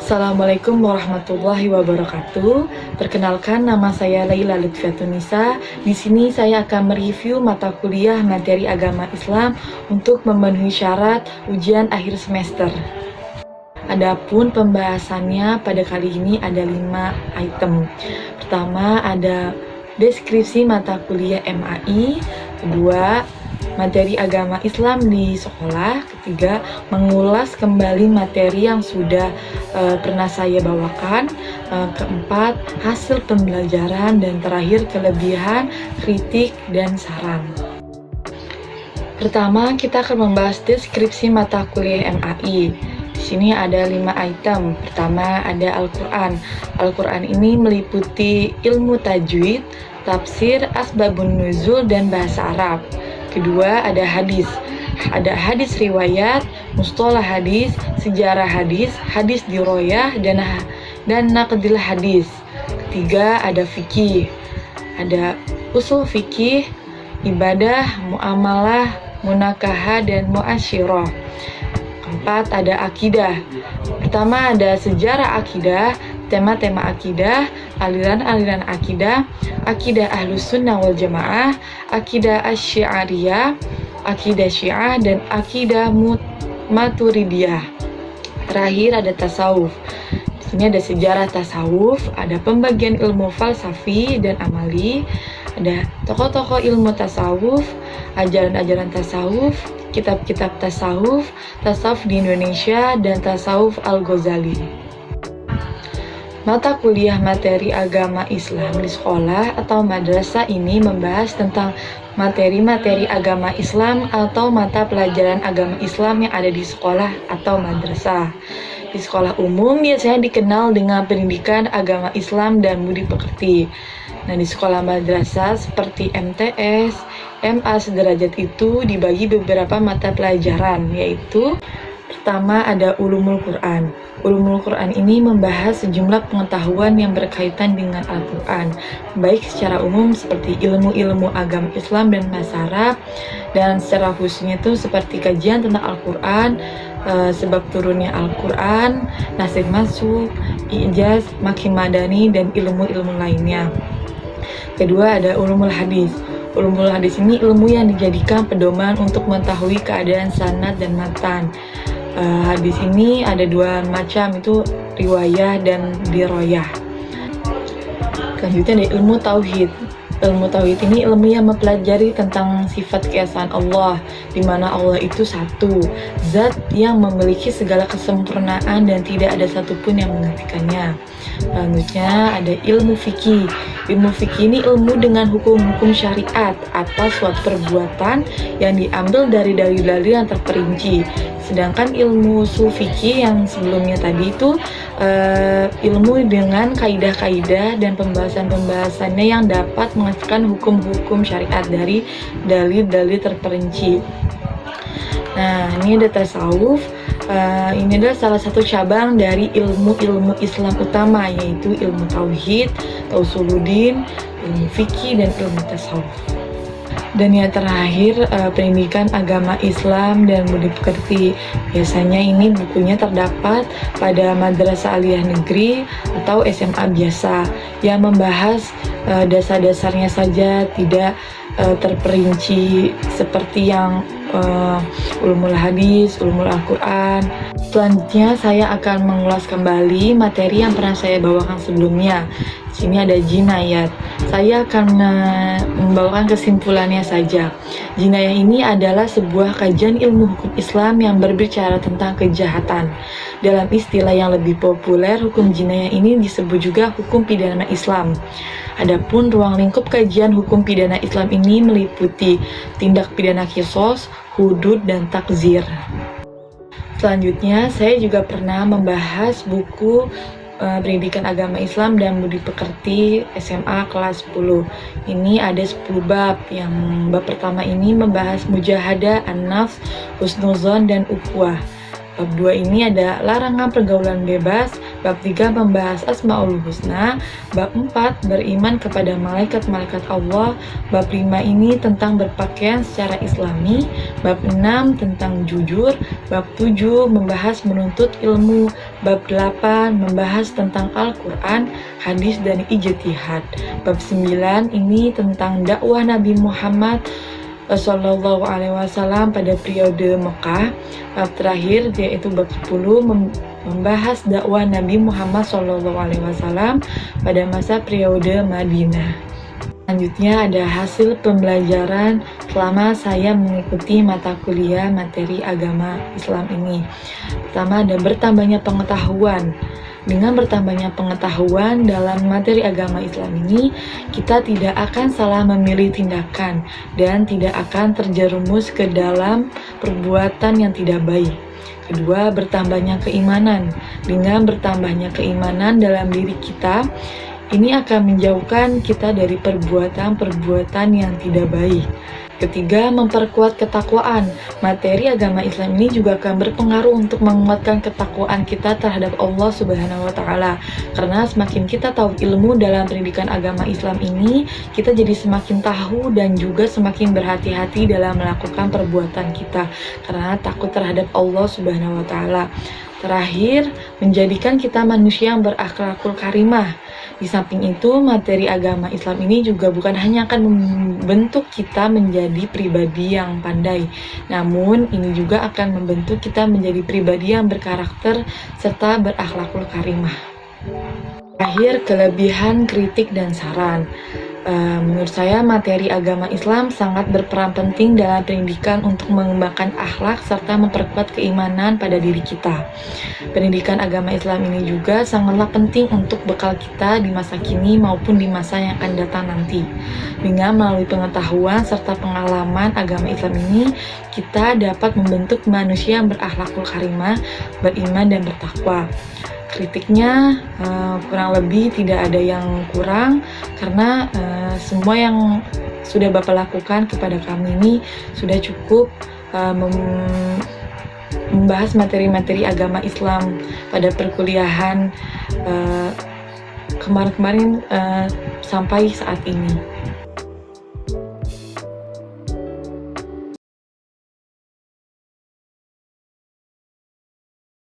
Assalamualaikum warahmatullahi wabarakatuh. Perkenalkan, nama saya Laila Lutfiatunisa. Di sini saya akan mereview mata kuliah materi agama Islam untuk memenuhi syarat ujian akhir semester. Adapun pembahasannya pada kali ini ada 5 item. Pertama ada deskripsi mata kuliah MAI. Kedua, materi agama Islam di sekolah. Ketiga, mengulas kembali materi yang sudah pernah saya bawakan. Keempat, hasil pembelajaran. Dan terakhir, kelebihan, kritik, dan saran. Pertama, kita akan membahas deskripsi mata kuliah MAI. Di sini ada 5 item. Pertama, ada Al-Quran. Al-Quran ini meliputi ilmu tajwid, tafsir, asbabun nuzul, dan bahasa Arab. Kedua, ada hadis. Ada hadis riwayat, mustalah hadis, sejarah hadis, hadis diroyah, dan naqdil hadis. Ketiga, ada fikih. Ada usul fikih, ibadah, muamalah, munakahah, dan muasyirah. Keempat, ada akidah. Pertama, ada sejarah akidah, tema-tema akidah, aliran-aliran akidah, akidah Ahlus Sunnah wal Jamaah, akidah Asy-Sy'ariyah, akidah Syiah, dan akidah Maturidiyah. Terakhir ada tasawuf. Di sini ada sejarah tasawuf, ada pembagian ilmu falsafi dan amali, ada tokoh-tokoh ilmu tasawuf, ajaran-ajaran tasawuf, kitab-kitab tasawuf, tasawuf di Indonesia, dan tasawuf Al-Ghazali. Mata kuliah materi agama Islam di sekolah atau madrasah ini membahas tentang materi-materi agama Islam atau mata pelajaran agama Islam yang ada di sekolah atau madrasah. Di sekolah umum biasanya dikenal dengan pendidikan agama Islam dan budi pekerti. Nah, di sekolah madrasah seperti MTS, MA sederajat itu dibagi beberapa mata pelajaran, yaitu pertama ada Ulumul Quran. Ulumul Quran ini membahas sejumlah pengetahuan yang berkaitan dengan Al-Quran, baik secara umum seperti ilmu-ilmu agama Islam dan bahasa Arab, dan secara khususnya itu seperti kajian tentang Al-Quran, sebab turunnya Al-Quran, nasib masuk, ijaz, makim madani, dan ilmu-ilmu lainnya. Kedua ada Ulumul Hadis. Ulumul Hadis ini ilmu yang dijadikan pedoman untuk mengetahui keadaan sanad dan matan. Hadis ini ada 2 macam, itu riwayah dan diroyah. Selanjutnya ada ilmu tauhid. Ilmu tauhid ini ilmu yang mempelajari tentang sifat keesaan Allah, di mana Allah itu satu, zat yang memiliki segala kesempurnaan dan tidak ada satupun yang menggantikannya. Selanjutnya ada ilmu fikih. Ilmu fikih ini ilmu dengan hukum-hukum syariat atas suatu perbuatan yang diambil dari dalil-dalil yang terperinci. Sedangkan ilmu ushul fikih yang sebelumnya tadi itu ilmu dengan kaidah-kaidah dan pembahasan-pembahasannya yang dapat menghasilkan hukum-hukum syariat dari dalil-dalil terperinci. Nah, ini ada tasawuf. Ini adalah salah satu cabang dari ilmu-ilmu Islam utama, yaitu ilmu tauhid, tausuluddin, ilmu fikih, dan ilmu tasawuf. Dan yang terakhir, pendidikan agama Islam dan budi pekerti. Biasanya ini bukunya terdapat pada madrasah aliyah negeri atau SMA biasa yang membahas dasar-dasarnya saja, tidak terperinci seperti yang ulumul hadis, ulumul Al-Quran. Selanjutnya saya akan mengulas kembali materi yang pernah saya bawakan sebelumnya. Di sini ada jinayat. Saya akan membawakan kesimpulannya saja. Jinayah ini adalah sebuah kajian ilmu hukum Islam yang berbicara tentang kejahatan. Dalam istilah yang lebih populer, hukum jinayah ini disebut juga hukum pidana Islam. Adapun ruang lingkup kajian hukum pidana Islam ini meliputi tindak pidana qisas, hudud, dan takzir. Selanjutnya, saya juga pernah membahas buku Pendidikan Agama Islam dan Budi Pekerti SMA kelas 10. Ini ada 10 bab. Yang bab pertama ini membahas mujahadah, an-nafs, husnuzon, dan ukhuwah. Bab 2 ini ada larangan pergaulan bebas, Bab 3 membahas Asmaul Husna. Bab 4 beriman kepada malaikat-malaikat Allah. Bab 5 ini tentang berpakaian secara islami. Bab 6 tentang jujur. Bab 7 membahas menuntut ilmu. Bab 8 membahas tentang Al-Quran, hadis, dan ijtihad. Bab 9 ini tentang dakwah Nabi Muhammad Sallallahu Alaihi Wasallam pada periode Mekah. Bab terakhir yaitu bab 10 membahas dakwah Nabi Muhammad Sallallahu Alaihi Wasallam pada masa periode Madinah. Selanjutnya ada hasil pembelajaran selama saya mengikuti mata kuliah materi agama Islam ini. Pertama, ada bertambahnya pengetahuan. Dengan bertambahnya pengetahuan dalam materi agama Islam ini, kita tidak akan salah memilih tindakan dan tidak akan terjerumus ke dalam perbuatan yang tidak baik. Kedua, bertambahnya keimanan. Dengan bertambahnya keimanan dalam diri kita, ini akan menjauhkan kita dari perbuatan-perbuatan yang tidak baik. Ketiga, memperkuat ketakwaan. Materi agama Islam ini juga akan berpengaruh untuk menguatkan ketakwaan kita terhadap Allah Subhanahu wa Ta'ala. Karena semakin kita tahu ilmu dalam pendidikan agama Islam ini, kita jadi semakin tahu dan juga semakin berhati-hati dalam melakukan perbuatan kita, karena takut terhadap Allah Subhanahu wa Ta'ala. Terakhir, menjadikan kita manusia yang berakhlakul karimah. Di samping itu, materi agama Islam ini juga bukan hanya akan membentuk kita menjadi pribadi yang pandai, namun ini juga akan membentuk kita menjadi pribadi yang berkarakter serta berakhlakul karimah. Terakhir, kelebihan, kritik, dan saran. Menurut saya materi agama Islam sangat berperan penting dalam pendidikan untuk mengembangkan akhlak serta memperkuat keimanan pada diri kita. Pendidikan agama Islam ini juga sangatlah penting untuk bekal kita di masa kini maupun di masa yang akan datang nanti. Dengan melalui pengetahuan serta pengalaman agama Islam ini, kita dapat membentuk manusia yang berakhlakul karimah, beriman, dan bertakwa. Kritiknya kurang lebih tidak ada yang kurang, karena semua yang sudah Bapak lakukan kepada kami ini sudah cukup membahas materi-materi agama Islam pada perkuliahan kemarin-kemarin sampai saat ini.